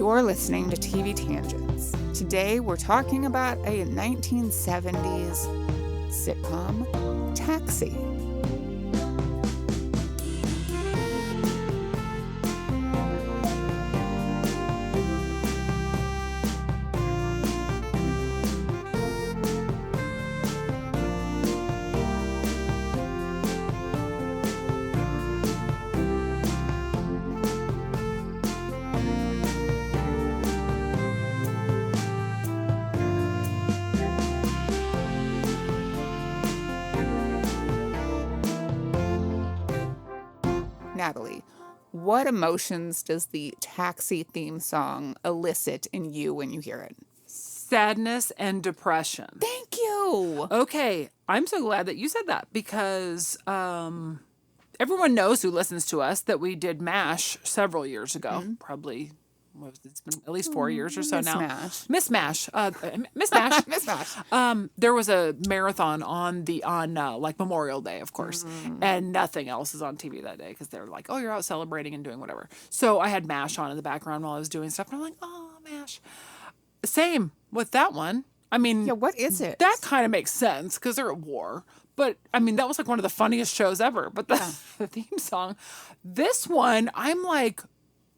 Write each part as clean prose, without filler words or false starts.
You're listening to TV Tangents. Today we're talking about a 1970s sitcom, Taxi. Natalie, what emotions does the Taxi theme song elicit in you when you hear it? Sadness and depression. Thank you. Okay, I'm so glad that you said that because everyone knows who listens to us that we did MASH several years ago. Probably, it's been at least 4 years or so now. Miss MASH. Miss MASH. Miss MASH. There was a marathon on like Memorial Day, of course, and nothing else is on TV that day because they're like, oh, you're out celebrating and doing whatever. So I had MASH on in the background while I was doing stuff, and I'm like, oh, MASH. Same with that one. I mean, Yeah, what is it? that kind of makes sense because they're at war. But I mean, that was like one of the funniest shows ever. But the theme song, this one, I'm like,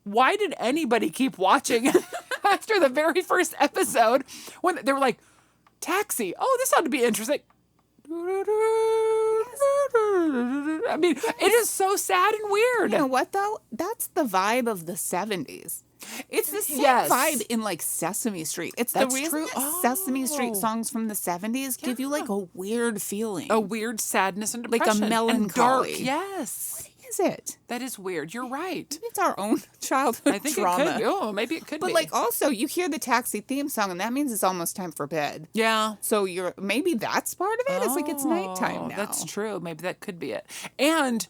why did anybody keep watching after the very first episode when they were like, Taxi? Oh, this ought to be interesting. I mean, it is so sad and weird. You know what, though? That's the vibe of the 70s. It's the same Yes. vibe in, like, Sesame Street. It's That's the reason true. that Sesame Street songs from the 70s give you, like, a weird feeling. A weird sadness and Like a depression. melancholy. And dark. Yes. Is it? That is weird. You're right. Maybe it's our own childhood I think trauma. it could be. Oh, maybe it could But, be. like, also, you hear the Taxi theme song, and that means it's almost time for bed. yeah. So maybe that's part of it. It's like it's nighttime now. That's true. Maybe that could be it. And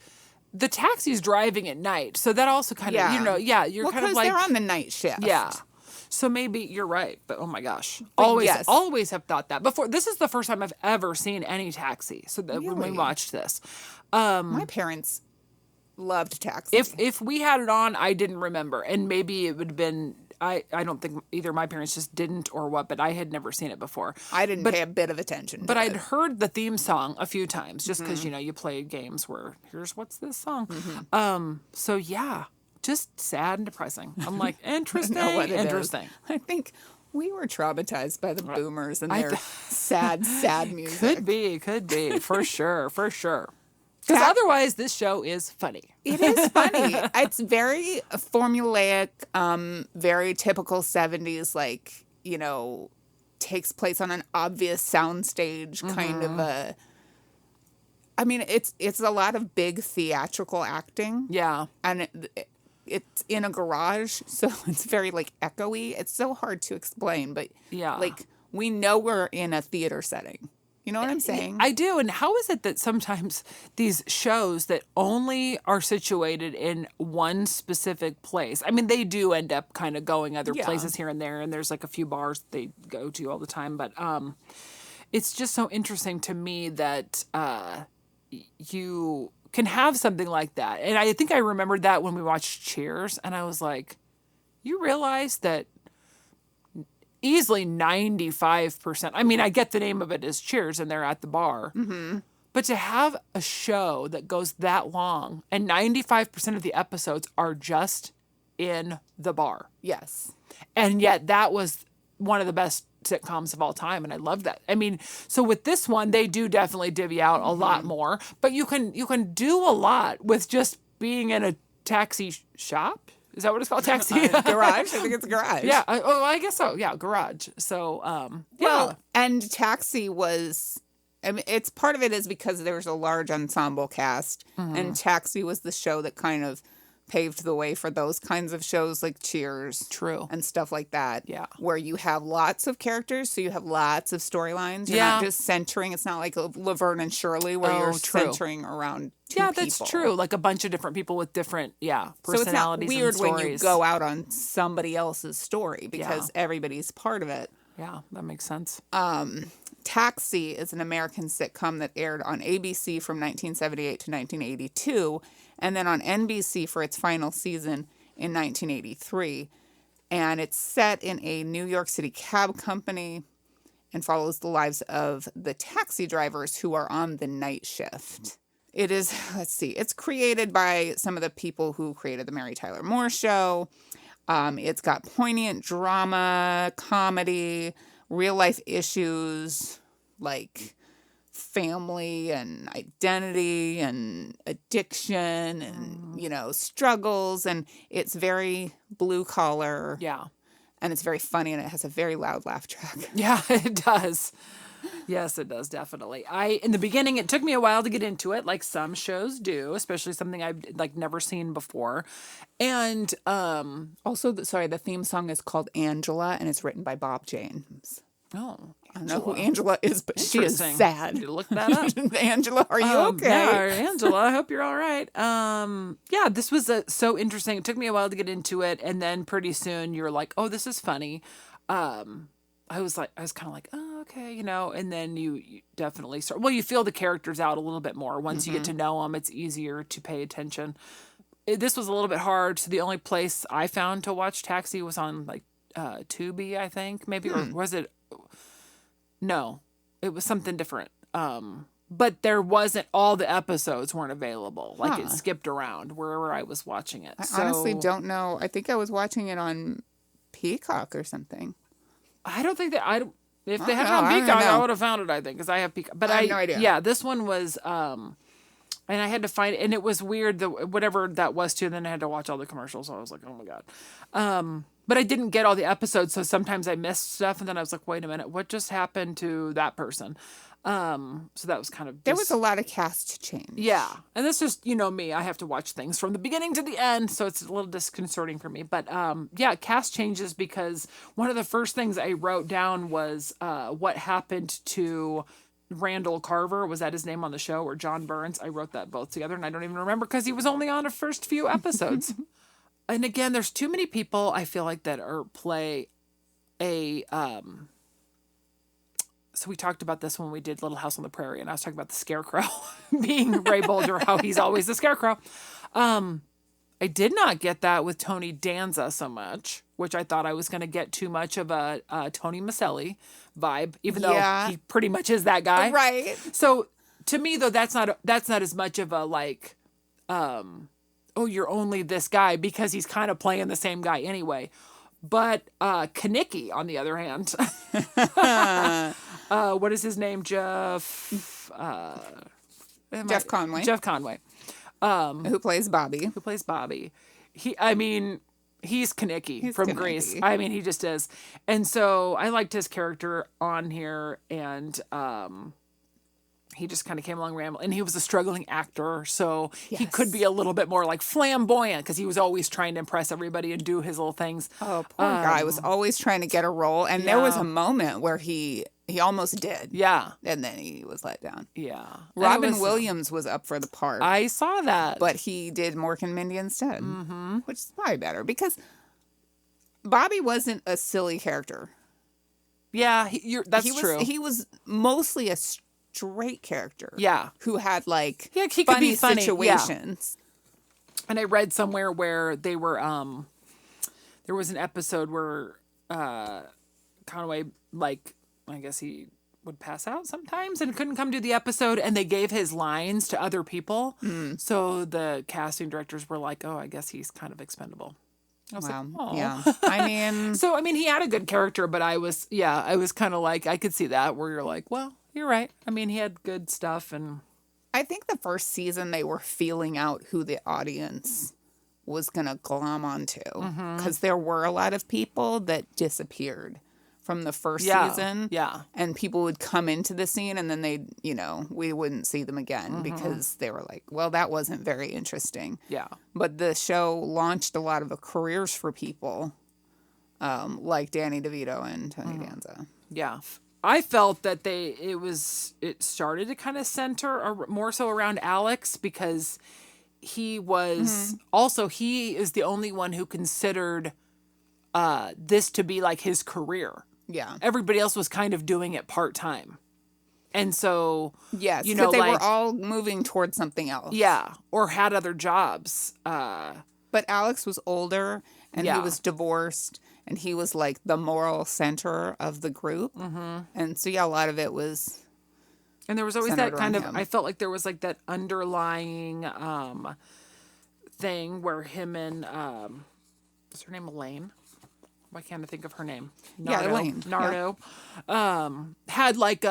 the taxi's driving at night. So that also kind of, you're Well, kind of 'cause like. they're on the night shift. Yeah. So maybe you're right. But oh my gosh. But yes. Always have thought that. Before, this is the first time I've ever seen any Taxi. So that when we Really? watched this. My parents loved Taxi. If we had it on, I didn't remember. And maybe it would have been, I don't think either my parents just didn't or what, but I had never seen it before. I didn't pay a bit of attention. But to I'd it. heard the theme song a few times just because, you play games where what's this song? So yeah, just sad and depressing. I'm like, interesting, know what it is. interesting. I think we were traumatized by the boomers and their sad music. Could be, for sure. Because otherwise, this show is funny. It is funny. It's very formulaic, very typical 70s, like, takes place on an obvious soundstage kind of a... I mean, it's a lot of big theatrical acting. Yeah. And it's in a garage, so it's very, like, echoey. It's so hard to explain, but, Yeah. like, we know we're in a theater setting. You know what I'm saying? I do. And how is it that sometimes these shows that only are situated in one specific place, I mean, they do end up kind of going other places here and there, and there's like a few bars they go to all the time, but it's just so interesting to me that you can have something like that. And I think I remembered that when we watched Cheers, and I was like, you realize that easily 95%. I mean, I get the name of it as Cheers and they're at the bar. Mm-hmm. But to have a show that goes that long and 95% of the episodes are just in the bar. Yes. And yet that was one of the best sitcoms of all time. And I love that. I mean, so with this one, they do definitely divvy out a lot more. But you can do a lot with just being in a taxi shop. Is that what it's called? Taxi? Garage? I think it's a garage. Yeah. I guess so. Yeah, garage. So, Well, and Taxi was, I mean, it's part of it is because there was a large ensemble cast, and Taxi was the show that kind of paved the way for those kinds of shows like Cheers. True. And stuff like that. Yeah. Where you have lots of characters, so you have lots of storylines. You're not just centering, it's not like Laverne and Shirley where you're centering around two people. that's true. Like a bunch of different people with different, personalities so it's not weird and stories. when you go out on somebody else's story because everybody's part of it. Yeah, that makes sense. Taxi is an American sitcom that aired on ABC from 1978 to 1982, and then on NBC for its final season in 1983. And it's set in a New York City cab company and follows the lives of the taxi drivers who are on the night shift. It is, let's see, it's created by some of the people who created the Mary Tyler Moore Show. It's got poignant drama, comedy, real life issues like family and identity and addiction and, struggles. And it's very blue collar. Yeah. And it's very funny, and it has a very loud laugh track. Yeah, it does. Yes, it does, definitely. In the beginning, it took me a while to get into it, like some shows do, especially something I've never seen before. And also, the theme song is called Angela, and it's written by Bob James. oh, I don't know who Angela is, but she is Interesting. sad. Need to look that up. Angela, are you okay? Yeah, Angela, I hope you're all right. Yeah, this was so interesting. It took me a while to get into it, and then pretty soon you're like, oh, this is funny. I was kind of like, oh, okay, and then you definitely start. Well, you feel the characters out a little bit more once you get to know them. It's easier to pay attention. This was a little bit hard. So the only place I found to watch Taxi was on Tubi, I think, maybe, or was it? No, it was something different. But there wasn't, all the episodes weren't available. It skipped around wherever I was watching it. I honestly don't know. I think I was watching it on Peacock or something. I don't think that, if they had it on Peacock, I would have found it, I think, because I have Peacock. But I have no idea. Yeah, this one was, and I had to find it, and it was weird, whatever that was too, and then I had to watch all the commercials, so I was like, oh my God. But I didn't get all the episodes, so sometimes I missed stuff, and then I was like, wait a minute, what just happened to that person? So that was kind of there was a lot of cast change. Yeah, and that's just, me, I have to watch things from the beginning to the end, so it's a little disconcerting for me. But yeah, cast changes, because one of the first things I wrote down was what happened to Randall Carver. Was that his name on the show? Or John Burns? I wrote that both together, and I don't even remember because he was only on the first few episodes. And again, there's too many people, I feel like, that play a so we talked about this when we did Little House on the Prairie, and I was talking about the Scarecrow being Ray Bolger, how he's always the Scarecrow. I did not get that with Tony Danza so much, which I thought I was going to get too much of a Tony Maselli vibe, even though he pretty much is that guy. Right. So to me, though, that's not as much of a oh, you're only this guy, because he's kind of playing the same guy anyway. But Kanicki, on the other hand, what is his name? Jeff Conway. Jeff Conway. Who plays Bobby. He's Kanicki from Grease. I mean, he just is. And so I liked his character on here, and he just kind of came along rambling, and he was a struggling actor, so he could be a little bit more flamboyant, because he was always trying to impress everybody and do his little things. Oh, poor guy was always trying to get a role, and there was a moment where he almost did. Yeah. And then he was let down. Yeah. Robin Williams was up for the part. I saw that. But he did Mork and Mindy instead, which is probably better, because Bobby wasn't a silly character. Yeah, that's true. He was mostly a straight character. Yeah. Who had he could funny be funny situations. Yeah. And I read somewhere where they were there was an episode where Conway, I guess he would pass out sometimes and couldn't come to the episode, and they gave his lines to other people. So the casting directors were like, oh, I guess he's kind of expendable. I was like, oh. Yeah. I mean, so I mean, he had a good character, but I was kind of I could see that, where you're like, well, you're right. I mean, he had good stuff, and I think the first season they were feeling out who the audience was going to glom onto, because there were a lot of people that disappeared from the first season. Yeah. And people would come into the scene, and then we wouldn't see them again, because they were like, well, that wasn't very interesting. Yeah. But the show launched a lot of careers for people, like Danny DeVito and Tony Danza. Yeah. I felt that it started to kind of center more so around Alex, because he was he is the only one who considered this to be his career. Yeah. Everybody else was kind of doing it part-time. And so, yes, because they were all moving towards something else. Yeah, or had other jobs. But Alex was older, and he Yeah. was divorced, and he was like the moral center of the group. And so, yeah, a lot of it was And there was always centered that kind around of, him. I felt like there was like that underlying thing where him and, is her name Elaine? Why can't I think of her name? Yeah, Elaine. Nardo. Had like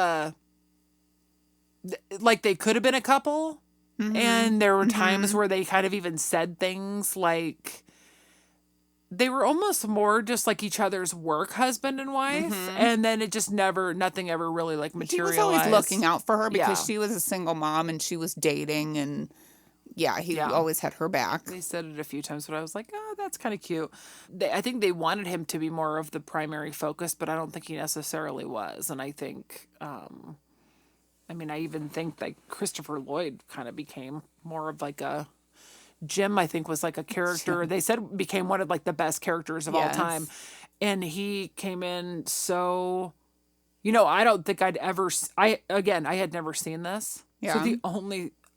like they could have been a couple. And there were times where they kind of even said things like they were almost more just like each other's work husband and wife. And then it just nothing ever really like He materialized. was always looking out for her because Yeah. she was a single mom and she was dating, and he Yeah. always had her back. They said it a few times, but I was like, oh, that's kind of cute. I think they wanted him to be more of the primary focus, but I don't think he necessarily was. And I think, I even think like Christopher Lloyd kind of became more of like a Jim, I think, was like a character. They said became one of like the best characters of all Yes. time. And he came in so, I don't think I'd ever, I had never seen this. So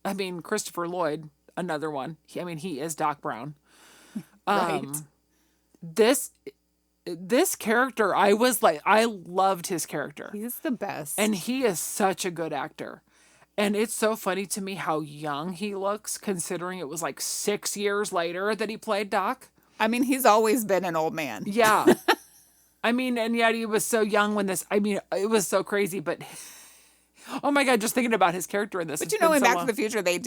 Yeah. Christopher Lloyd, another one. He is Doc Brown. Right. This character, I was like, I loved his character. He's the best. And he is such a good actor. And it's so funny to me how young he looks, considering it was like 6 years later that he played Doc. He's always been an old man. Yeah. And yet he was so young when this, it was so crazy, but oh my God, just thinking about his character in this. But has in been so Back long. to the Future, they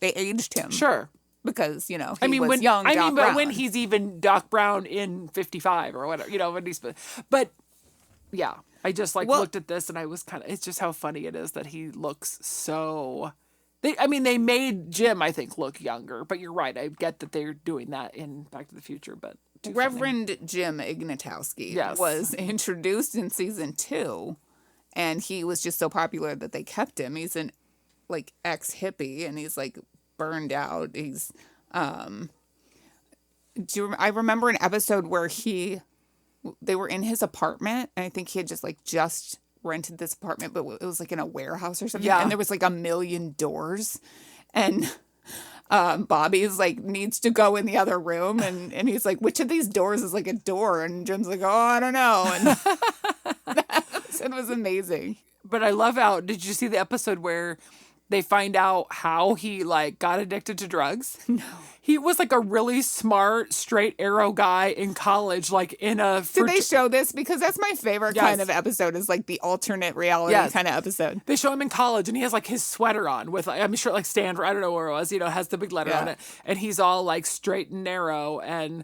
aged him. Sure. Because, he was when, young Doc but Brown. when he's even Doc Brown in 55 or whatever, when he's, but yeah, I just looked at this and I was it's just how funny it is that he looks so, they made Jim, I think, look younger, but you're right. I get that they're doing that in Back to the Future, but too funny. Reverend Jim Ignatowski Yes. was introduced in season 2, and he was just so popular that they kept him. He's an ex-hippie, and he's burned out. He's I remember an episode where they were in his apartment, and I think he had just rented this apartment, but it was in a warehouse or something. Yeah. And there was a million doors, and Bobby's needs to go in the other room, and he's like, which of these doors is a door? And Jim's like, oh, I don't know. And that episode was amazing. But I love how, did you see the episode where they find out how he got addicted to drugs? No. He was a really smart, straight arrow guy in college, in a... Did they show this? Because that's my favorite Yes. kind of episode, is the alternate reality Yes. kind of episode. They show him in college, and he has his sweater on with I'm sure Stanford, I don't know where it was, has the big letter Yeah. on it, and he's all straight and narrow, and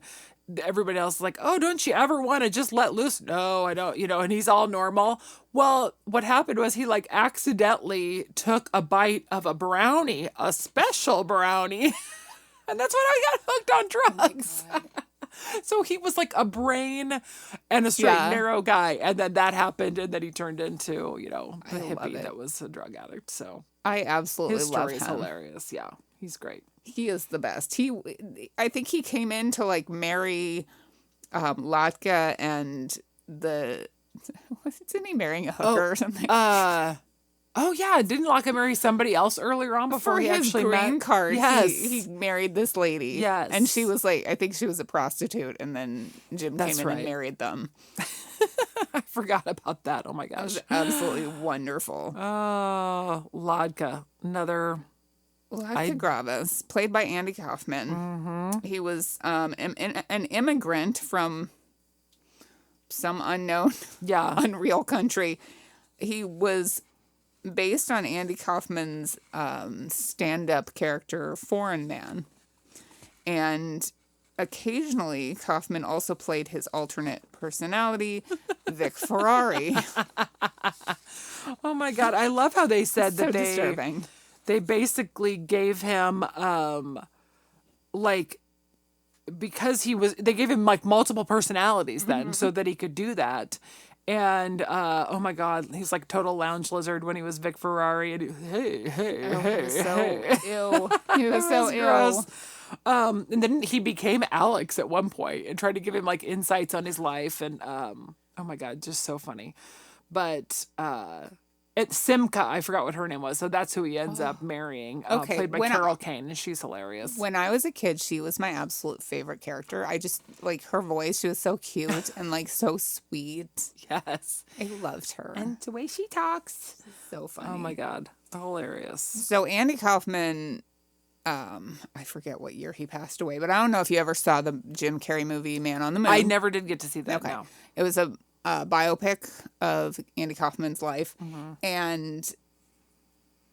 everybody else is like, oh, don't you ever want to just let loose? No, I don't, and he's all normal. Well, what happened was he accidentally took a bite of a brownie, a special brownie. And that's when I got hooked on drugs. So he was a brain and a straight and narrow guy. And then that happened. And then he turned into, the hippie that was a drug addict. So I absolutely his love story is him. hilarious. Yeah, he's great. He is the best. I think he came in to marry Latka and wasn't he marrying a hooker or something? Oh, yeah. Didn't Locke marry somebody else earlier on before For he his actually green met? card, Yes. he married this lady. Yes. And she was I think she was a prostitute, and then Jim That's came in right. and married them. I forgot about that. Oh, my It gosh. was absolutely wonderful. Oh, Lodka. Another... Latka Gravis, played by Andy Kaufman. Mm-hmm. He was an immigrant from some unknown, unreal country. He was based on Andy Kaufman's stand-up character, Foreign Man. And occasionally, Kaufman also played his alternate personality, Vic Ferrari. Oh, my God. I love how they said So that disturbing. they basically gave him because they gave him multiple personalities then so that he could do that. And oh my God, he's total lounge lizard when he was Vic Ferrari, and He was so ill. He was so ill. gross. And then he became Alex at one point and tried to give him insights on his life, and oh my God, just so funny. But It's Simca. I forgot what her name was. So that's who he ends up marrying. Okay, Played by when Carol Kane, and she's hilarious. When I was a kid, she was my absolute favorite character. I just, like, her voice, she was so cute and, like, so sweet. Yes. I loved her. And the way she talks. So funny. Oh my God. Hilarious. So Andy Kaufman, I forget what year he passed away, but I don't know if you ever saw the Jim Carrey movie Man on the Moon. I never did get to see that. Okay. No. It was a biopic of Andy Kaufman's life. And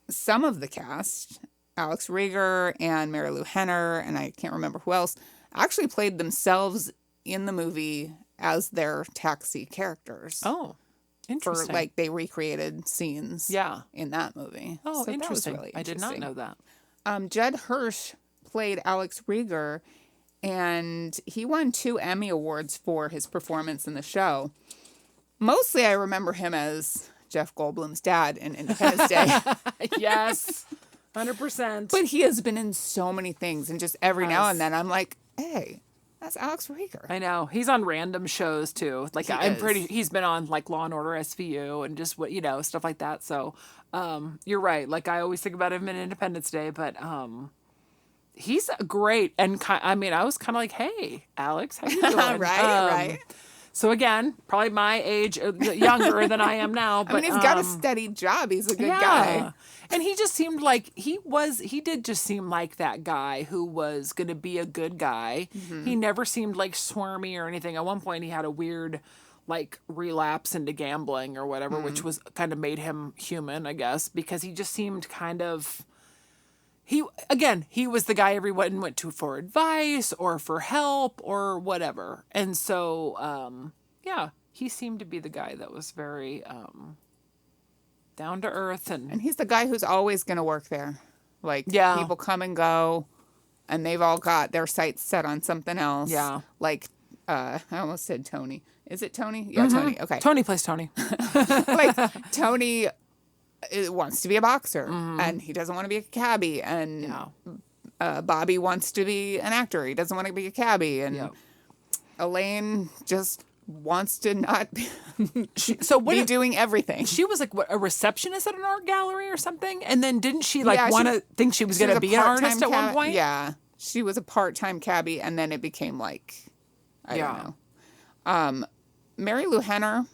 some of the cast, Alex Rieger and Mary Lou Henner, and I can't remember who else, actually played themselves in the movie as their taxi characters. Oh, interesting. For, like, they recreated scenes in that movie. Oh, so interesting. That was really I did not know that. Judd Hirsch played Alex Rieger, and he won 2 Emmy Awards for his performance in the show. Mostly I remember him as Jeff Goldblum's dad in Independence Day. Yes, 100%. But he has been in so many things, and just every now and then I'm like, hey, that's Alex Rieger. I know. He's on random shows too. Like he's been on like Law and Order SVU and just what, stuff like that. So, you're right. Like I always think about him in Independence Day, but he's great. And I was kind of like, hey, Alex, how you doing? Right. So again, probably my age, younger than I am now. But he's got a steady job. He's a good guy. And he just seemed like he did just seem like that guy who was going to be a good guy. Mm-hmm. He never seemed like squirmy or anything. At one point he had a weird like relapse into gambling or whatever, which was kind of made him human, I guess, because he just seemed kind of, he was the guy everyone went to for advice or for help or whatever. And so, he seemed to be the guy that was very down to earth. And he's the guy who's always going to work there. Like, people come and go, and they've all got their sights set on something else. Yeah. Like, I almost said Tony. Is it Tony? Yeah, Tony. Okay. Tony plays Tony. Like, Tony wants to be a boxer, and he doesn't want to be a cabbie, and Bobby wants to be an actor. He doesn't want to be a cabbie, and Elaine just wants to not be doing everything. She was like a receptionist at an art gallery or something, and then didn't she want to think she was going to be an artist at one point? Yeah, she was a part-time cabbie, and then it became like, I don't know. Mary Lou Henner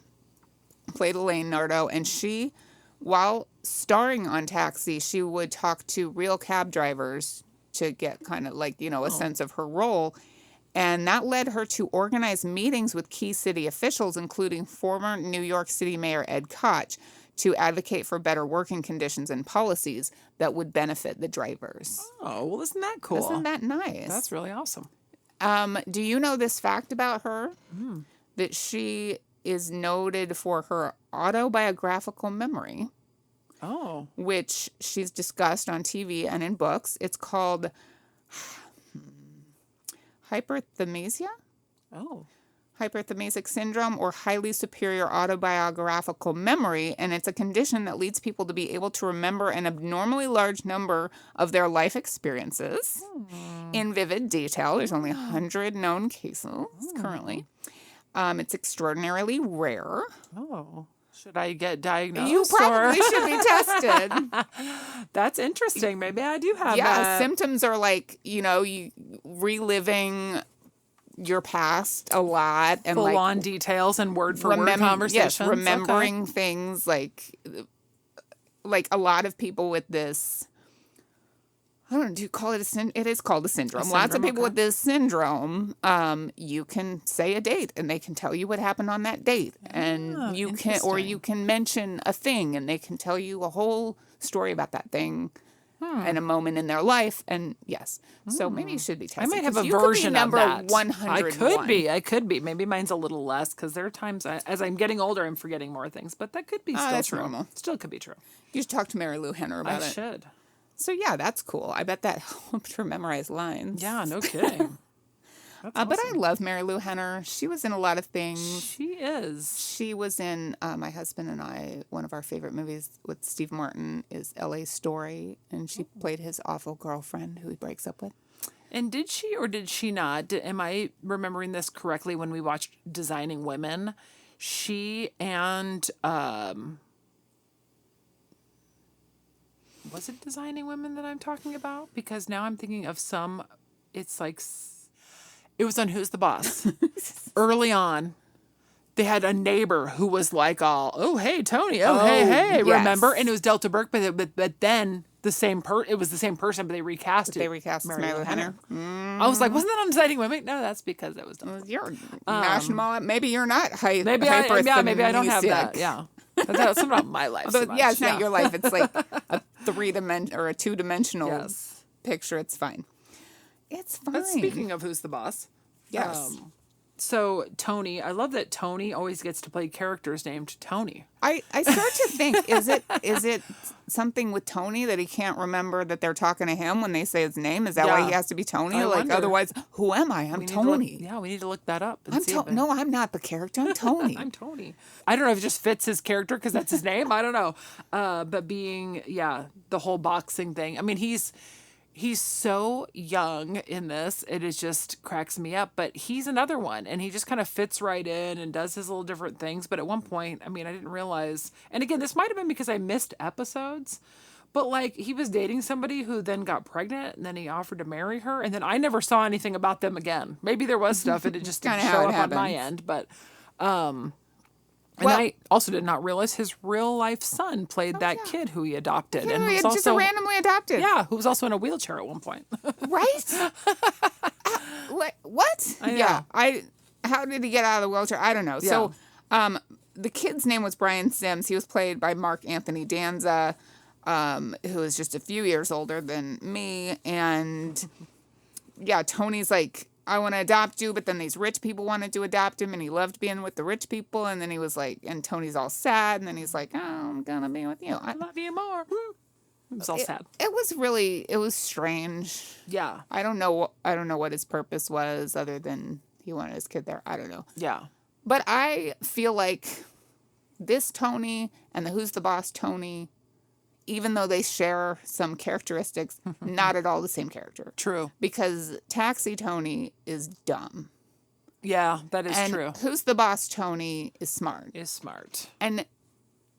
played Elaine Nardo, and she, while starring on Taxi, she would talk to real cab drivers to get kind of like, a sense of her role. And that led her to organize meetings with key city officials, including former New York City Mayor Ed Koch, to advocate for better working conditions and policies that would benefit the drivers. Oh, well, isn't that cool? Isn't that nice? That's really awesome. Do you know this fact about her? That she is noted for her autobiographical memory. Oh. Which she's discussed on TV and in books. It's called hyperthymesia? Oh. Hyperthymesic syndrome or highly superior autobiographical memory, and it's a condition that leads people to be able to remember an abnormally large number of their life experiences in vivid detail. There's only 100 known cases currently. It's extraordinarily rare. Oh. Should I get diagnosed? You probably should be tested. That's interesting. Maybe I do have that. Yeah, symptoms are like, you reliving your past a lot. And full-on details and word-for-word conversations. Yes, remembering things like a lot of people with this, I don't know, do you call it a syndrome? It is called a syndrome. Lots of people with this syndrome, you can say a date and they can tell you what happened on that date. And you can mention a thing and they can tell you a whole story about that thing and a moment in their life. And yes, so maybe you should be tested. I might have a version of that. 101. I could be. Maybe mine's a little less because there are times as I'm getting older, I'm forgetting more things. But that could be still that's true. Normal. Still could be true. You should talk to Mary Lou Henner about it. I should. So, yeah, that's cool. I bet that helped her memorize lines. Yeah, no kidding. Awesome. But I love Mary Lou Henner. She was in a lot of things. She is. She was in my husband and I, one of our favorite movies with Steve Martin is L.A. Story. And she played his awful girlfriend who he breaks up with. And did she or did she not? Am I remembering this correctly when we watched Designing Women? She and... was it Designing Women that I'm talking about? Because now I'm thinking of some, it's like, it was on Who's the Boss. Early on, they had a neighbor who was like all, oh, hey, Tony, hey, yes. remember? And it was Delta Burke, but then it was the same person, but they recast it. They recast Mary Lou Henner. I was like, wasn't that on Designing Women? No, that's because it was Delta Burke. You're national. Maybe you're not Maybe I don't have that. Yeah. That's not my life. So much. Yeah, it's not your life. It's like a 3-dimensional or a 2-dimensional picture. It's fine. It's fine. But speaking of Who's the Boss, yes. So Tony, I love that Tony always gets to play characters named Tony. I start to think, is it something with Tony that he can't remember that they're talking to him when they say his name? Is that why he has to be Tony? I like wonder. Otherwise, who am I? I'm Tony. We need to look that up. No, I'm not the character. I'm Tony. I'm Tony. I don't know if it just fits his character because that's his name. I don't know. But being the whole boxing thing. I mean, he's so young in this. It is just cracks me up. But he's another one. And he just kind of fits right in and does his little different things. But at one point, I mean, I didn't realize. And again, this might have been because I missed episodes. But like he was dating somebody who then got pregnant and then he offered to marry her. And then I never saw anything about them again. Maybe there was stuff and it just didn't show up on my end. But and I also did not realize his real life son played that kid who he adopted. Yeah, and he was just also randomly adopted. Yeah, who was also in a wheelchair at one point. Right? What? How did he get out of the wheelchair? I don't know. Yeah. So the kid's name was Brian Sims. He was played by Mark Anthony Danza, who is just a few years older than me. And Tony's like, I want to adopt you, but then these rich people wanted to adopt him, and he loved being with the rich people. And then he was like, and Tony's all sad, and then he's like, oh, I'm gonna be with you. I love you more. It was all sad. It was strange. Yeah. I don't know what his purpose was other than he wanted his kid there. I don't know. Yeah. But I feel like this Tony and the Who's the Boss Tony, even though they share some characteristics, not at all the same character. True. Because Taxi Tony is dumb. Yeah, that is and true. Who's the Boss Tony is smart. Is smart. And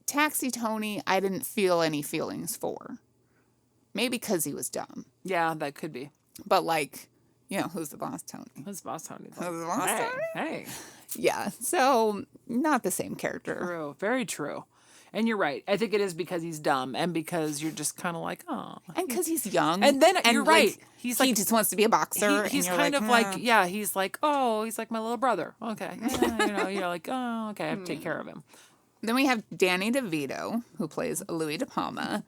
Taxi Tony, I didn't feel any feelings for. Maybe because he was dumb. Yeah, that could be. But like, Who's the Boss Tony? Who's the Boss Tony? Who's the Boss Tony? Hey. Yeah, so not the same character. True. Very true. And you're right. I think it is because he's dumb and because you're just kind of like, oh. And because he's young. And then you're right. He's like, he just wants to be a boxer. He's kind of like, he's like, oh, he's like my little brother. Okay. You're like, oh, okay, I have to take care of him. Then we have Danny DeVito, who plays Louis De Palma.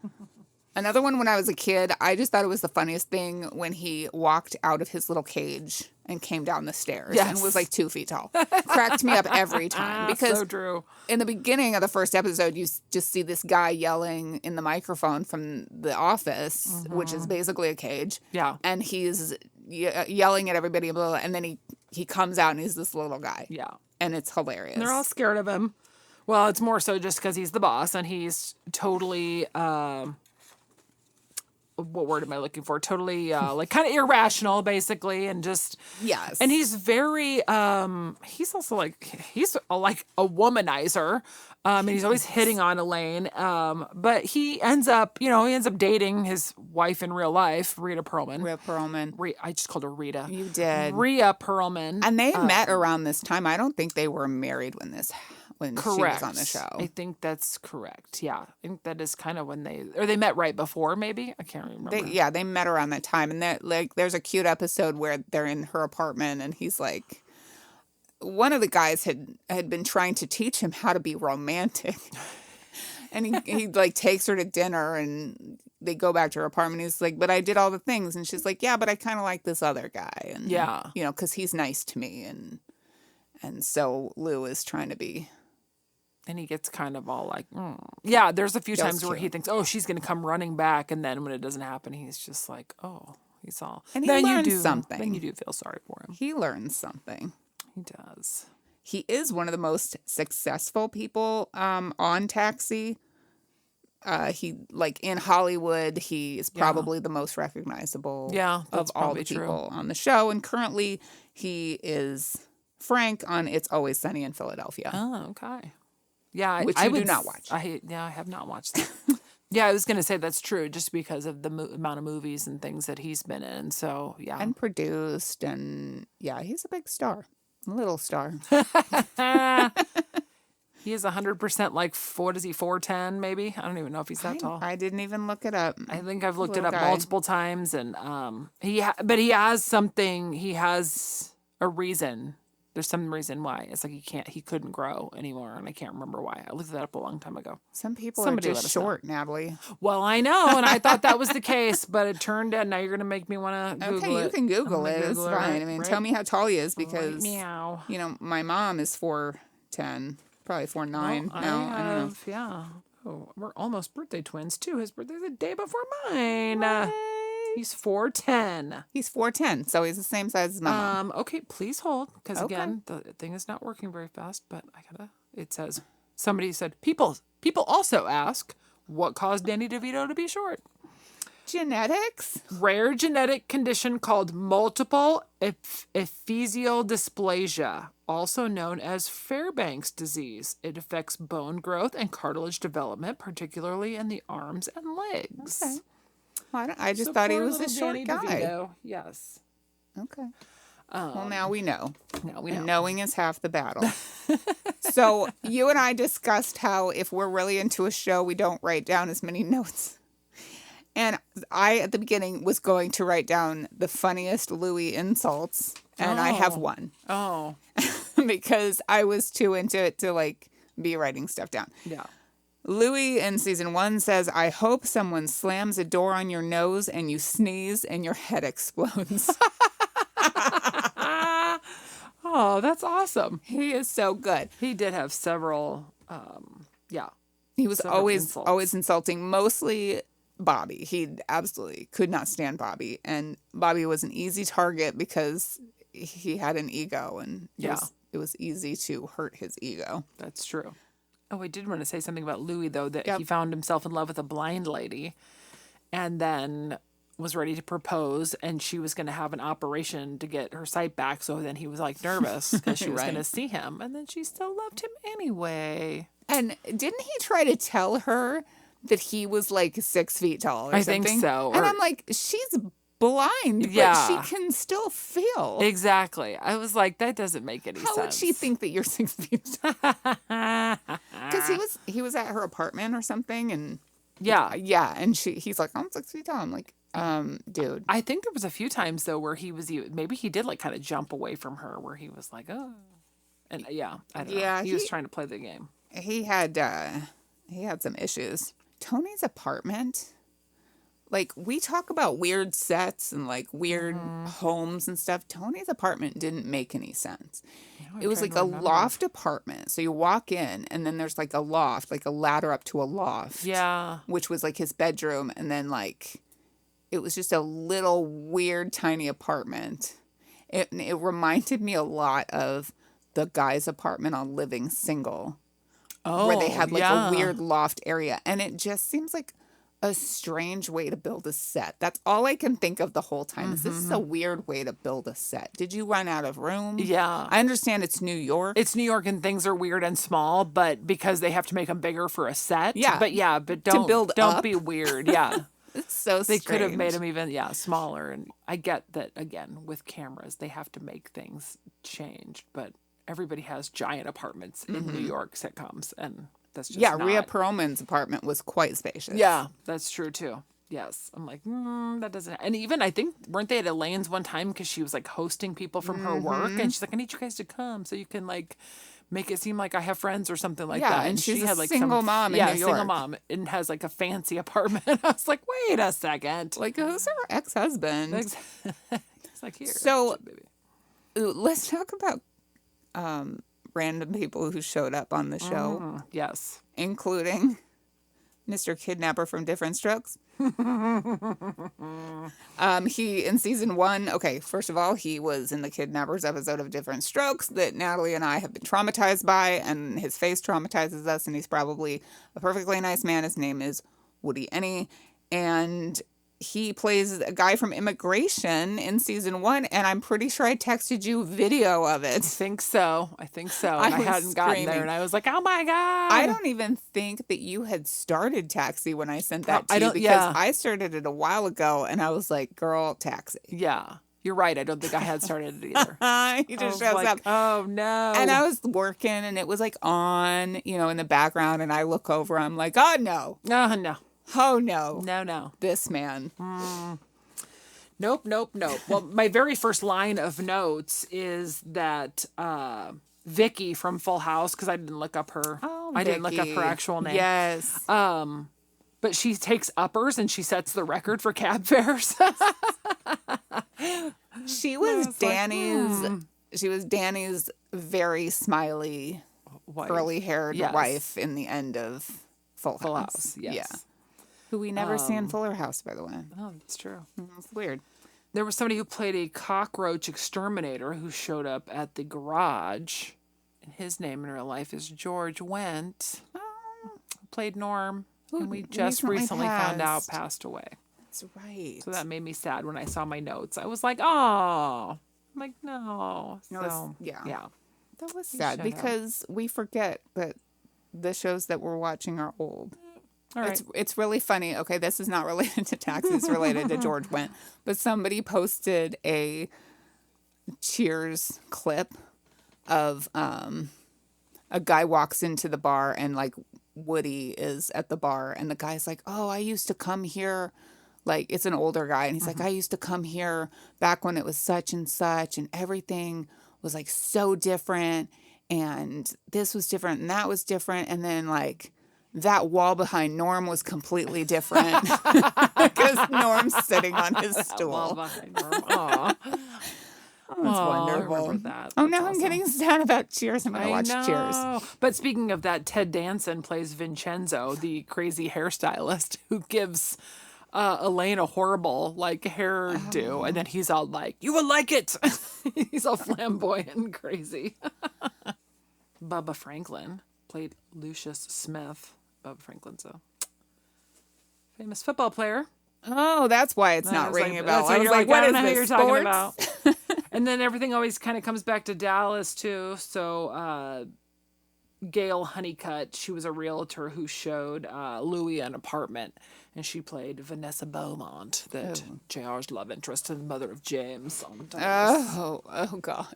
Another one when I was a kid, I just thought it was the funniest thing when he walked out of his little cage and came down the stairs and was like 2 feet tall. Cracked me up every time. Because so true. In the beginning of the first episode, you just see this guy yelling in the microphone from the office, which is basically a cage. Yeah. And he's yelling at everybody, blah, blah, and then he comes out and he's this little guy. Yeah. And it's hilarious. And they're all scared of him. Well, it's more so just because he's the boss and he's totally... what word am I looking for? Totally, like kind of irrational, basically, and just yes. And he's very, he's also like like a womanizer, and he's always hitting on Elaine. But he ends up dating his wife in real life, Rita Perlman. I just called her Rita. You did. Rhea Perlman. And they met around this time. I don't think they were married when she was on the show. I think that's correct. Yeah. I think that is kind of when they met right before, maybe. I can't remember. They met around that time. And there's a cute episode where they're in her apartment and he's like, one of the guys had been trying to teach him how to be romantic. And he like takes her to dinner and they go back to her apartment. He's like, but I did all the things. And she's like, yeah, but I kind of like this other guy. And, because he's nice to me. And so Lou is trying to be... And he gets kind of all like, Yeah, there's a few times where he thinks, oh, she's going to come running back. And then when it doesn't happen, he's just like, oh, he's all. And he learns something. Then you do feel sorry for him. He learns something. He does. He is one of the most successful people on Taxi. He, like, in Hollywood, he is probably the most recognizable of all the people on the show. And currently, he is Frank on It's Always Sunny in Philadelphia. Oh, okay. Yeah, which I do not watch. I have not watched that. Yeah, I was going to say that's true just because of the amount of movies and things that he's been in. So, yeah. And produced, and yeah, he's a big star. A little star. He is 100% like, what is he, 4'10" maybe? I don't even know if he's that tall. I didn't even look it up. I think I've looked it Little up guy. multiple times, and but he has something. He has a reason. There's some reason why. It's like he couldn't grow anymore, and I can't remember why. I looked that up a long time ago. Some people Somebody are let just us know. short, Natalie. Well, I know, and I thought that was the case, but it turned out now you're going to make me want to Google Okay, it. you can Google I'm it. gonna It's Google it fine. right- I mean, right- tell me how tall he is right because, meow. my mom is 4'10", probably 4'9". Well, I don't know. yeah. Oh, we're almost birthday twins, too. His birthday's the day before mine. He's 4'10". He's 4'10", so he's the same size as my mom. Okay, please hold, because Okay. again, the thing is not working very fast, but it says, somebody said, people also ask, what caused Danny DeVito to be short? Genetics? Rare genetic condition called multiple epiphyseal dysplasia, also known as Fairbanks disease. It affects bone growth and cartilage development, particularly in the arms and legs. Okay. Well, I just So thought he poor was a little short Danny guy. DeVito. Yes. Okay. Well, now we know. Now we And know. knowing is half the battle. So you and I discussed how if we're really into a show, we don't write down as many notes. And I, at the beginning, was going to write down the funniest Louis insults. And I have one. Oh, Because I was too into it to, like, be writing stuff down. yeah. Louis in season 1 says, I hope someone slams a door on your nose and you sneeze and your head explodes. Oh, that's awesome. He is so good. He did have several, yeah. He was Several always insults. always insulting, mostly Bobby. He absolutely could not stand Bobby. And Bobby was an easy target because he had an ego, and it was easy to hurt his ego. That's true. Oh, I did want to say something about Louis, though, that Yep. he found himself in love with a blind lady and then was ready to propose, and she was going to have an operation to get her sight back. So then he was like nervous because she was Right. going to see him, and then she still loved him anyway. And didn't he try to tell her that he was like 6 feet tall or I something? think so, And or- I'm like, she's blind, Yeah. but she can still feel. Exactly. I was like, that doesn't make any sense. How would she think that you're 6 feet tall? Because he was at her apartment or something, and Yeah. and he's like, I'm 6 feet tall. I'm like, dude. I think there was a few times, though, where maybe he did like kind of jump away from her, where he was like, oh. And yeah, I don't know. Yeah, He was trying to play the game. He had some issues. Tony's apartment, like, we talk about weird sets and like weird homes and stuff. Tony's apartment didn't make any sense. It was trying like to a remember. loft apartment. So you walk in and then there's like a loft, like a ladder up to a loft. Yeah. Which was like his bedroom, and then like it was just a little weird tiny apartment. It reminded me a lot of the guy's apartment on Living Single, where they had like a weird loft area, and it just seems like a strange way to build a set. That's all I can think of the whole time. Is this is a weird way to build a set? Did you run out of room? Yeah. I understand it's New York. It's New York and things are weird and small, but because they have to make them bigger for a set. Yeah. But don't build don't up. be weird. Yeah. It's so They strange. could have made them even smaller, and I get that again with cameras they have to make things change, but everybody has giant apartments in New York sitcoms, and that's just not. Rhea Perlman's apartment was quite spacious. Yeah, that's true too. Yes, I'm like that doesn't. And even I think weren't they at Elaine's one time because she was like hosting people from her work, and she's like, I need you guys to come so you can like make it seem like I have friends or something like Yeah, that. and she's she a had like single some, mom in New single York. mom, and has like a fancy apartment. I was like, wait a second. Like, who's her ex-husband? It's like here. So- baby. Ooh, let's talk about random people who showed up on the show, Yes. including Mr. Kidnapper from Different Strokes. He, in season 1, okay, first of all, he was in the Kidnappers episode of Different Strokes that Natalie and I have been traumatized by, and his face traumatizes us, and he's probably a perfectly nice man. His name is Woody Any, and he plays a guy from immigration in season 1, and I'm pretty sure I texted you video of it. I think so. And I was hadn't gotten there, screaming. and I was like, "Oh my god!" I don't even think that you had started Taxi when I sent that to I you don't- because yeah. I started it a while ago, and I was like, "Girl, Taxi." Yeah, you're right. I don't think I had started it either. He I just was shows like, up. "Oh no!" And I was working, and it was like on, in the background, and I look over, I'm like, "Oh no, Oh no, oh no, no. this man." Nope. Well, my very first line of notes is that Vicky from Full House, because I didn't look up her. Oh, I didn't look up her Vicky. actual name. Yes. But she takes uppers and she sets the record for cab fares. She was was like, Danny's. She was Danny's very smiley, Wife. curly-haired Yes. wife in the end of Full Full House. House. Yes. Yeah. Who we never see in Fuller House, by the way. Oh, that's true. It's weird. There was somebody who played a cockroach exterminator who showed up at the garage. And his name in real life is George Wendt. Played Norm. And we just recently found out passed away. That's right. So that made me sad when I saw my notes. I was like, oh. I'm like, no. No, it's- So, yeah. Yeah. That was sad shut up. because we forget that the shows that we're watching are old. All right. It's really funny. Okay, this is not related to Taxi. It's related to George Wendt. But somebody posted a Cheers clip of a guy walks into the bar and like Woody is at the bar and the guy's like, "Oh, I used to come here." Like it's an older guy and he's like, "I used to come here back when it was such and everything was like so different and this was different and that was different and then like that wall behind Norm was completely different because Norm's sitting on his Well, stool." behind Norm. Aw. That's I wonderful. remember that. Oh, That's now I'm awesome. getting sad about Cheers. I'm going to watch Cheers. know. But speaking of that, Ted Danson plays Vincenzo, the crazy hairstylist who gives Elaine a horrible like hairdo, and then he's all like, "You will like it." He's all flamboyant and crazy. Bubba Franklin played Lucius Smith. Bubba Franklin's a famous football player. Oh, that's why it's not ringing a bell. I was like, what I is don't know who this, you're talking sports? about. And then everything always kind of comes back to Dallas too. So Gail Honeycutt, she was a realtor who showed Louis an apartment, and she played Vanessa Beaumont, that JR's love interest and mother of James on Dallas. Oh, God.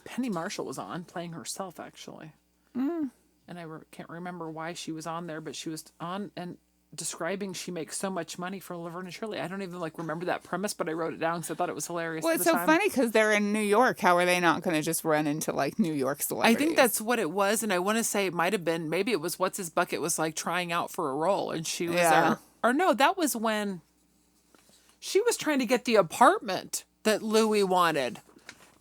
Penny Marshall was on, playing herself actually. And I can't remember why she was on there, but she was on and describing she makes so much money for Laverne and Shirley. I don't even remember that premise, but I wrote it down because I thought it was hilarious. Well, at it's the so time. funny because they're in New York. How are they not going to just run into New York I celebrities? think that's what it was, and I want to say it might have been, maybe it was What's His Bucket was trying out for a role, and she was there. Or no, that was when she was trying to get the apartment that Louis wanted.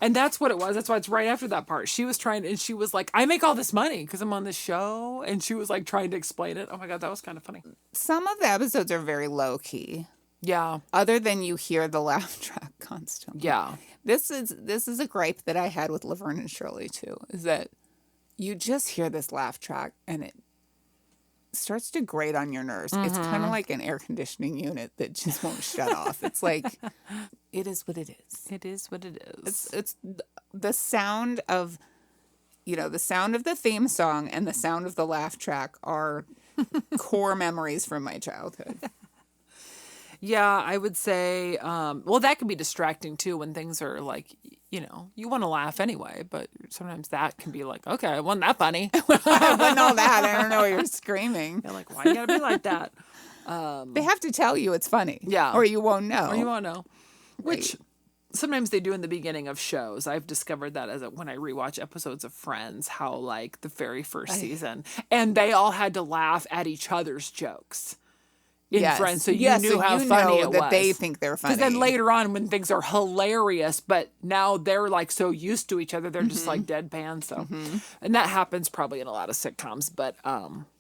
And that's what it was. That's why it's right after that part. She was trying, and she was like, "I make all this money because I'm on this show," and she was trying to explain it. Oh my God, that was kind of funny. Some of the episodes are very low key. Yeah, Other than you hear the laugh track constantly. yeah. This is a gripe that I had with Laverne and Shirley too, is that you just hear this laugh track and it starts to grate on your nerves. It's kind of like an air conditioning unit that just won't shut off. It's like, it is what it is. It is what it is. It's the sound of, the sound of the theme song and the sound of the laugh track are core memories from my childhood. Yeah, I would say, well, that can be distracting too when things are you want to laugh anyway, but sometimes that can be okay, it wasn't that funny. It wasn't all that. I don't know. You're screaming. You're like, why you gotta be like that? They have to tell you it's funny. Yeah. Or you won't know. Or you won't know. Which sometimes they do in the beginning of shows. I've discovered that when I rewatch episodes of Friends, how the very first season, and they all had to laugh at each other's jokes in Friends, so you knew how funny it was. That they think they're funny. Because then later on, when things are hilarious, but now they're so used to each other, they're just deadpan. So, and that happens probably in a lot of sitcoms. But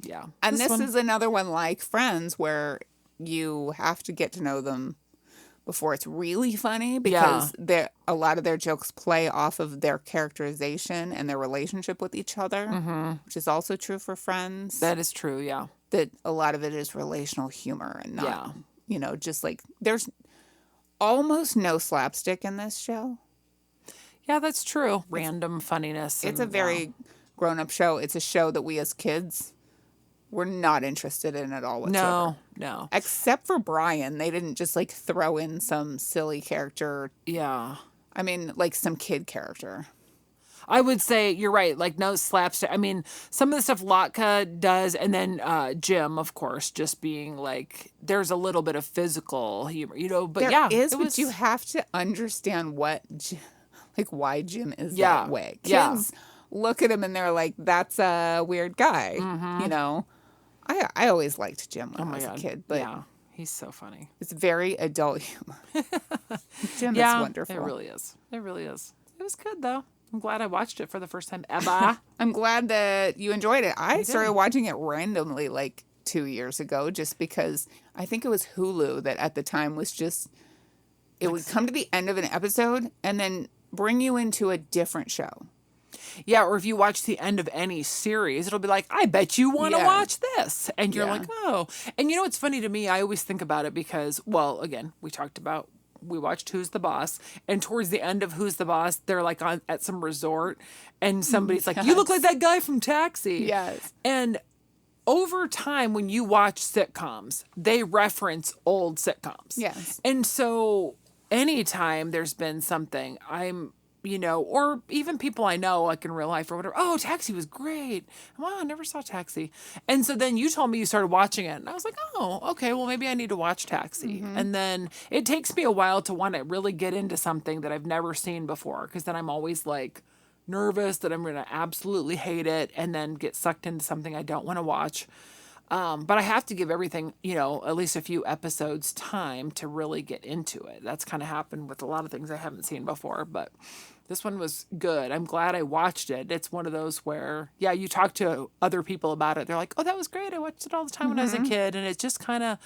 yeah, and this is another one like Friends where you have to get to know them before it's really funny because a lot of their jokes play off of their characterization and their relationship with each other, which is also true for Friends. That is true. Yeah. That a lot of it is relational humor and not just like there's almost no slapstick in this show. Yeah, that's true. Random funniness. It's a very grown-up show. It's a show that we as kids were not interested in at all whatsoever. No. Except for Brian. They didn't just like throw in some silly character. Yeah. I mean, like some kid character. I would say you're right. Like no slapstick. I mean, some of the stuff Latka does, and then Jim, of course, just being like, there's a little bit of physical humor, But There yeah, is, but you have to understand why Jim is that way. Kids look at him and they're like, "That's a weird guy," I always liked Jim when I was a kid, but yeah, he's so funny. It's very adult humor. Jim is wonderful. It really is. It really is. It was good though. I'm glad I watched it for the first time ever. I'm glad that you enjoyed it. I started watching it randomly like 2 years ago just because I think it was Hulu that at the time was just, it would come to the end of an episode and then bring you into a different show. Yeah, or if you watch the end of any series, it'll be like, I bet you want to watch this. And you're like, oh. And what's funny to me, I always think about it because, well, again, we watched Who's the Boss, and towards the end of Who's the Boss, they're like at some resort, and somebody's like, you look like that guy from Taxi. Yes. And over time, when you watch sitcoms, they reference old sitcoms. Yes. And so anytime there's been something, or even people I know, like in real life or whatever, oh, Taxi was great. Wow, I never saw Taxi. And so then you told me you started watching it. And I was like, oh, okay, well, maybe I need to watch Taxi. Mm-hmm. And then it takes me a while to want to really get into something that I've never seen before. Because then I'm always like nervous that I'm going to absolutely hate it and then get sucked into something I don't want to watch. But I have to give everything, at least a few episodes time to really get into it. That's kind of happened with a lot of things I haven't seen before, but this one was good. I'm glad I watched it. It's one of those where, you talk to other people about it. They're like, oh, that was great. I watched it all the time when I was a kid. And it just kind of,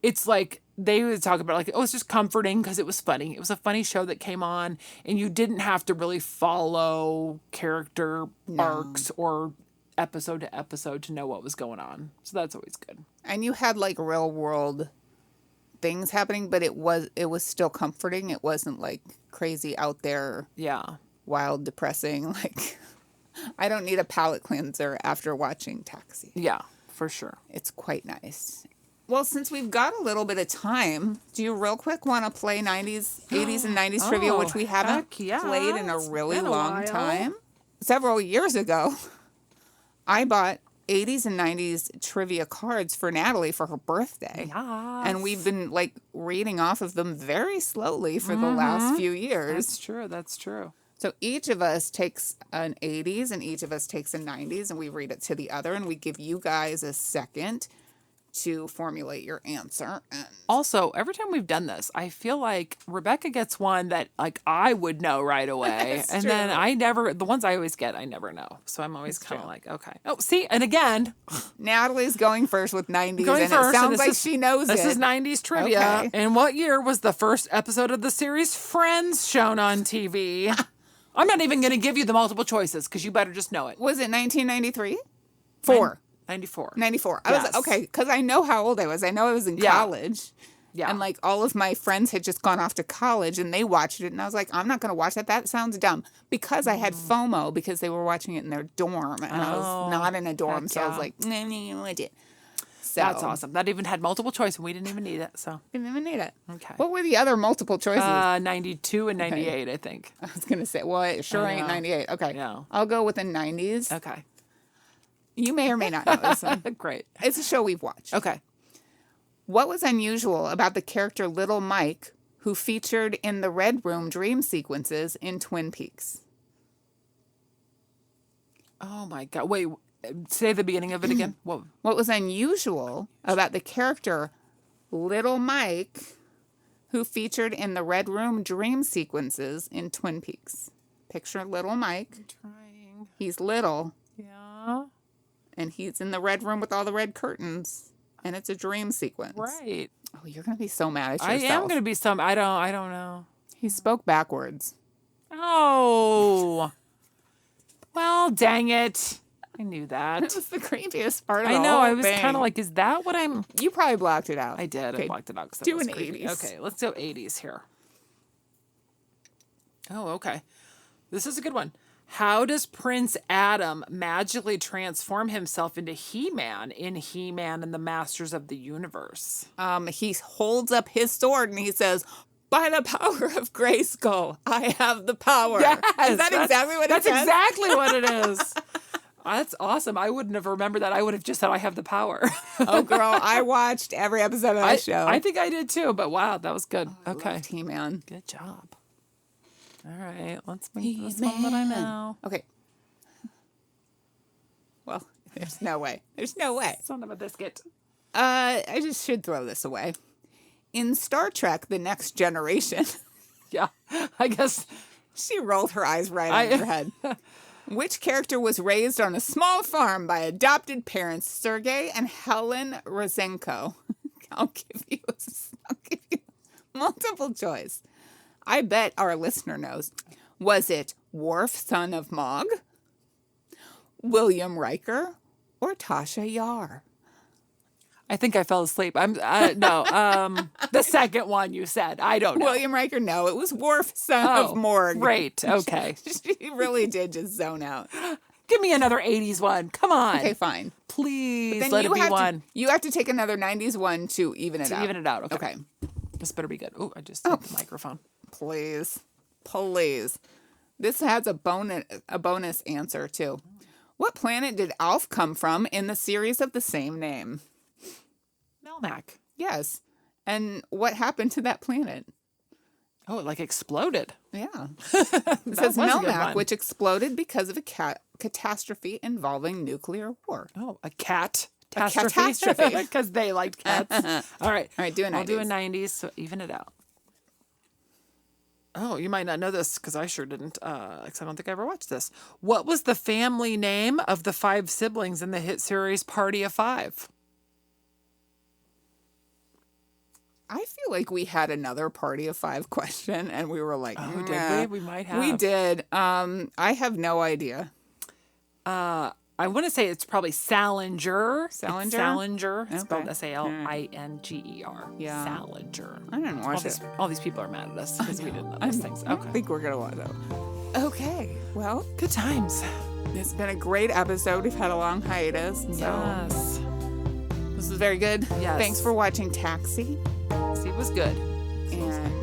it's like, they would talk about like, oh, it's just comforting because it was funny. It was a funny show that came on and you didn't have to really follow character arcs or episode to episode to know what was going on. So that's always good. And you had like real world things happening, but it was still comforting. It wasn't like crazy out there. Yeah. Wild, depressing. Like, I don't need a palate cleanser after watching Taxi. Yeah, for sure. It's quite nice. Well, since we've got a little bit of time, do you real quick want to play 80s and 90s trivia, which we haven't played in a really long time? Several years ago, I bought 80s and 90s trivia cards for Natalie for her birthday. Yes. And we've been like reading off of them very slowly for the last few years. That's true. So each of us takes an 80s and each of us takes a 90s and we read it to the other and we give you guys a second to formulate your answer. And also, every time we've done this, I feel like Rebecca gets one that like I would know right away. And then the ones I always get, I never know. So I'm always kind of like, okay. Oh, see, and again, Natalie's going first with 90s and it sounds like she knows it. This is 90s trivia. Okay. And what year was the first episode of the series Friends shown on TV? I'm not even going to give you the multiple choices because you better just know it. Was it 1993? 4. 94. 94. I was okay, because I know how old I was. I know I was in college. Yeah. And like all of my friends had just gone off to college and they watched it. And I was like, I'm not going to watch that. That sounds dumb. Because I had FOMO because they were watching it in their dorm. And I was not in a dorm. So I was like, nah, watch it. So, that's awesome. That even had multiple choice and we didn't even need it. So didn't even need it. Okay. What were the other multiple choices? 92 and 98, I think. I was going to say, well, it sure ain't 98. Okay. No. I'll go with the 90s. Okay. You may or may not know this one. Great. It's a show we've watched. Okay. What was unusual about the character Little Mike, who featured in the Red Room dream sequences in Twin Peaks? Oh, my God. Wait, say the beginning of it again. What was unusual about the character Little Mike, who featured in the Red Room dream sequences in Twin Peaks? Picture Little Mike. I'm trying. He's little. Yeah. And he's in the red room with all the red curtains. And it's a dream sequence. Right. Oh, you're going to be so mad at yourself. I am going to be I don't know. He spoke backwards. Oh. Well, dang it. I knew that. That was the creepiest part of I the know. whole I was thing. kind of like, is that what I'm... You probably blocked it out. I did. Okay, I blocked it out because do was an creepy. 80s. Okay, let's do 80s here. Oh, okay. This is a good one. How does Prince Adam magically transform himself into He-Man in He-Man and the Masters of the Universe? He holds up his sword and he says, "By the power of Grayskull, I have the power." Yes, Is that exactly what it That's says? exactly what it is. That's awesome. I wouldn't have remembered that. I would have just said I have the power. Oh, girl, I watched every episode of that show. I think I did too, but wow, that was good. Okay. He-Man. Good job. All right, let's make this one that I know. Okay. Well, there's no way. There's no way. Son of a biscuit. I just should throw this away. In Star Trek: The Next Generation, Yeah, I guess. she rolled her eyes right on her head. Which character was raised on a small farm by adopted parents Sergei and Helen Rosenko? I'll give you multiple choice. I bet our listener knows. Was it Worf, son of Mog, William Riker, or Tasha Yar? I think I fell asleep. The second one you said. I don't know. William Riker, no, it was Worf, son of Morg. Great. Okay. She really did just zone out. Give me another 80s one. Come on. Okay, fine. Please Then let you it be have one. you have to take another 90s one to even it out. Even it out. Okay. Okay. This better be good. Oh, I just hit the microphone. Please. Please. This has a bonus answer, too. What planet did Alf come from in the series of the same name? Melmac. Yes. And what happened to that planet? Oh, it like exploded. Yeah. It says was a good Melmac, one. which exploded because of a catastrophe involving nuclear war. Oh, a cat. catastrophe. Because they liked cats. All right. All right, do a 90s. I'll do a 90s, so even it out. Oh, you might not know this because I sure didn't, because I don't think I ever watched this. What was the family name of the 5 siblings in the hit series Party of 5? I feel like we had another Party of 5 question, and we were like, Oh, did we? We might have. We did. I have no idea. I want to say it's probably Salinger. Salinger? It's Salinger. It's Okay. spelled Salinger. Yeah. Salinger. I didn't watch it. All these people are mad at us because we didn't know those things. I Okay. don't think we're going to watch it. Okay. Well, Good times. it's been a great episode. We've had a long hiatus. So Yes. this is very good. Yes. Thanks for watching Taxi. See, it was good. And